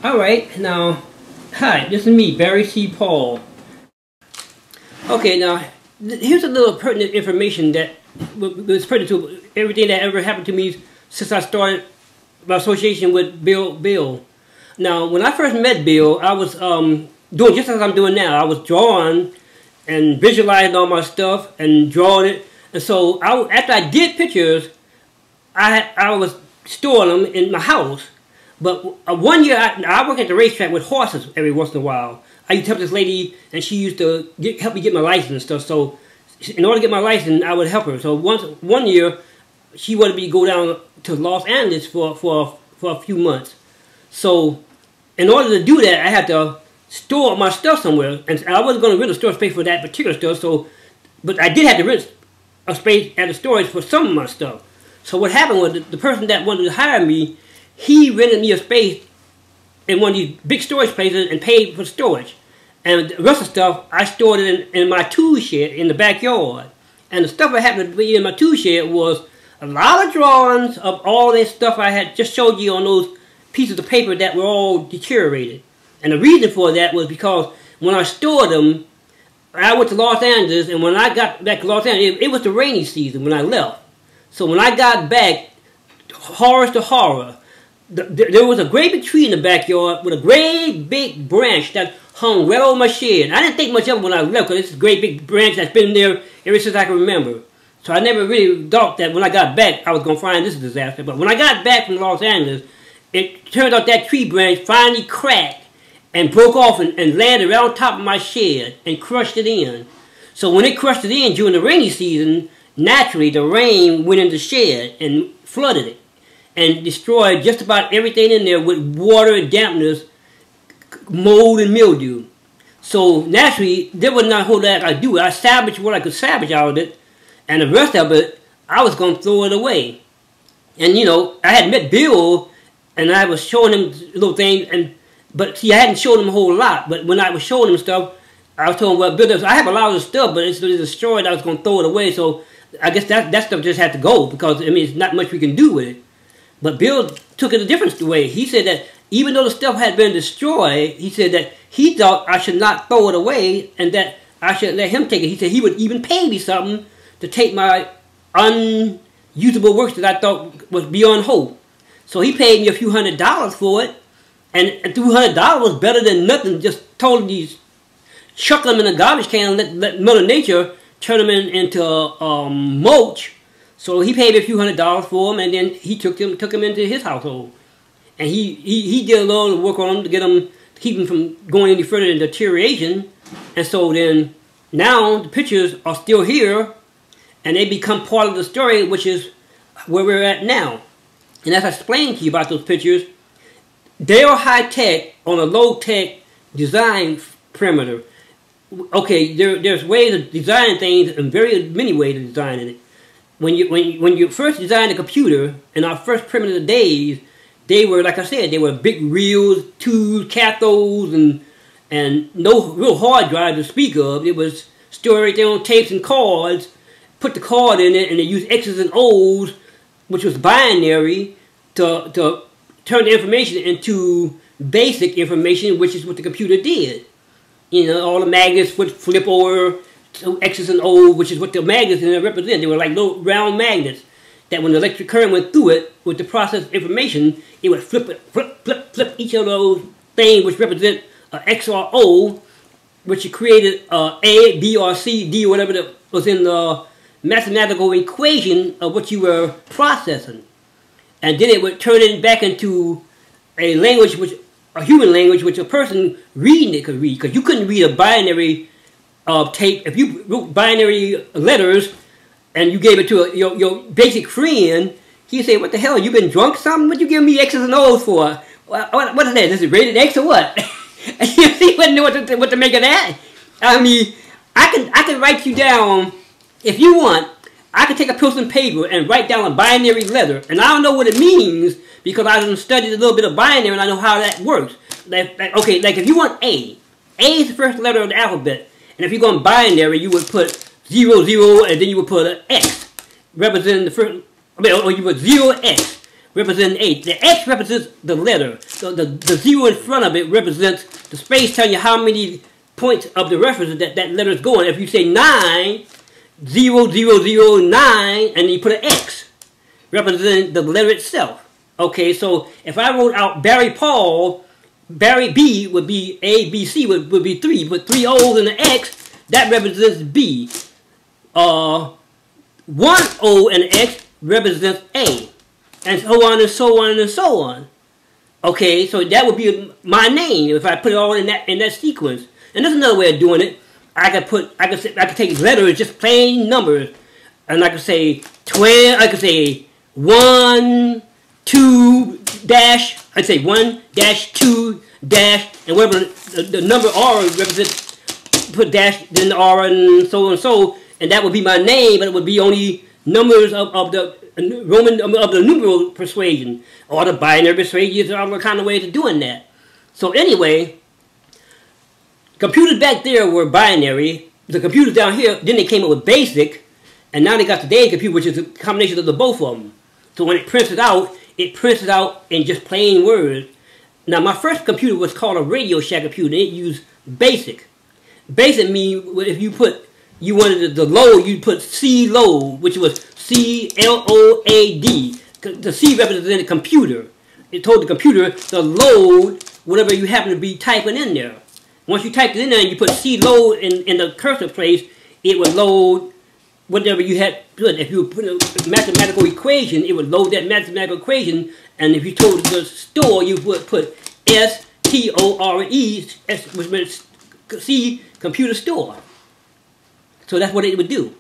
Alright, now, hi, this is me, Barry C. Paul. Okay, now, here's a little pertinent information that was pertinent to everything that ever happened to me since I started my association with Bill. Now, when I first met Bill, I was doing just as I'm doing now. I was drawing and visualizing all my stuff and drawing it. And so, after I did pictures, I was storing them in my house. But one year, I work at the racetrack with horses every once in a while. I used to help this lady, and she used to help me get my license and stuff. So, in order to get my license, I would help her. So, one year, she wanted me to go down to Los Angeles for a few months. So, in order to do that, I had to store my stuff somewhere. And I wasn't going to rent a storage space for that particular stuff. So, but I did have to rent a space at a storage for some of my stuff. So, what happened was the person that wanted to hire me, he rented me a space in one of these big storage places and paid for storage. And the rest of the stuff, I stored it in my tool shed in the backyard. And the stuff that happened to be in my tool shed was a lot of drawings of all that stuff I had just showed you on those pieces of paper that were all deteriorated. And the reason for that was because when I stored them, I went to Los Angeles, and when I got back to Los Angeles, it was the rainy season when I left. So when I got back, horror to horror, there was a great big tree in the backyard with a great big branch that hung right over my shed. I didn't think much of it when I left because it's a great big branch that's been there ever since I can remember. So I never really thought that when I got back I was going to find this disaster. But when I got back from Los Angeles, it turned out that tree branch finally cracked and broke off and landed right on top of my shed and crushed it in. So when it crushed it in during the rainy season, naturally the rain went in the shed and flooded it and destroyed just about everything in there with water and dampness, mold and mildew. So naturally, there was not a whole lot I could do. I salvaged what I could salvage out of it, and the rest of it, I was going to throw it away. And you know, I had met Bill, and I was showing him little things, but see, I hadn't showed him a whole lot. But when I was showing him stuff, I was telling him, well, Bill, I have a lot of stuff, but it's destroyed. I was going to throw it away. So I guess that stuff just had to go because I mean, it's not much we can do with it. But Bill took it a different way. He said that even though the stuff had been destroyed, he said that he thought I should not throw it away and that I should let him take it. He said he would even pay me something to take my unusable works that I thought was beyond hope. So he paid me a few $100s for it. And $200 was better than nothing, just totally chuck them in a garbage can and let Mother Nature turn them into mulch. So he paid me a few $100s for them, and then he took him into his household, and he did a little work on them to keep them from going any further in deterioration. And so then now the pictures are still here, and they become part of the story, which is where we're at now. And as I explained to you about those pictures, they are high tech on a low tech design perimeter. Okay, there's ways of designing things, and very many ways of designing it. When you first designed a computer, in our first primitive days, they were, like I said, they were big reels, tubes, cathodes, and no real hard drive to speak of. It was stored right there on tapes and cards, put the card in it, and they used X's and O's, which was binary, to turn the information into basic information, which is what the computer did. You know, all the magnets would flip over to X's and O's, which is what the magnets represent. They were like little round magnets that when the electric current went through it, with the processed information, it would flip each of those things which represent X or O, which created A, B, or C, D, or whatever that was in the mathematical equation of what you were processing. And then it would turn it back into a language, a human language, which a person reading it could read. Because you couldn't read a binary tape. If you wrote binary letters and you gave it to your basic friend, he'd say, "What the hell? You been drunk or something? What you giving me X's and O's for? What is that? Is it rated X or what?" And he wouldn't know what to make of that. I mean, I can write you down if you want. I can take a pencil and paper and write down a binary letter, and I don't know what it means because I done studied a little bit of binary and I know how that works. Okay, like if you want A is the first letter of the alphabet, and if you're going binary, you would put 0, 0, and then you would put an X representing the first. Or you put 0X representing 8. The X represents the letter. So the 0 in front of it represents the space telling you how many points of the reference that letter is going. If you say 9, 0, 0, 0, 9, and you put an X, representing the letter itself. Okay, so if I wrote out Barry Paul, Barry B would be A, B, C would be 3. But 3 O's and an X, that represents B. 1 O and an X represents A. And so on and so on and so on. Okay, so that would be my name if I put it all in that sequence. And there's another way of doing it. I could take letters, just plain numbers, and I could say 12. I could say 1, 2 dash. I'd say 1 dash 2 dash, and whatever the number R represents, put dash then R and so, and that would be my name. But it would be only numbers of the Roman of the numeral persuasion, or the binary persuasion. There's all kind of ways of doing that. So anyway, computers back there were binary. The computers down here, then they came up with basic, and now they got today's computer, which is a combination of the both of them. So when it prints it out in just plain words. Now my first computer was called a Radio Shack computer, and it used basic. Basic means if you wanted the load, you put C load, which was C-L-O-A-D. The C represented the computer. It told the computer to load whatever you happen to be typing in there. Once you typed it in there and you put C load in the cursor place, it would load whatever you had put. If you put a mathematical equation, it would load that mathematical equation. And if you told the store, you would put S-T-O-R-E, which meant C, computer store. So that's what it would do.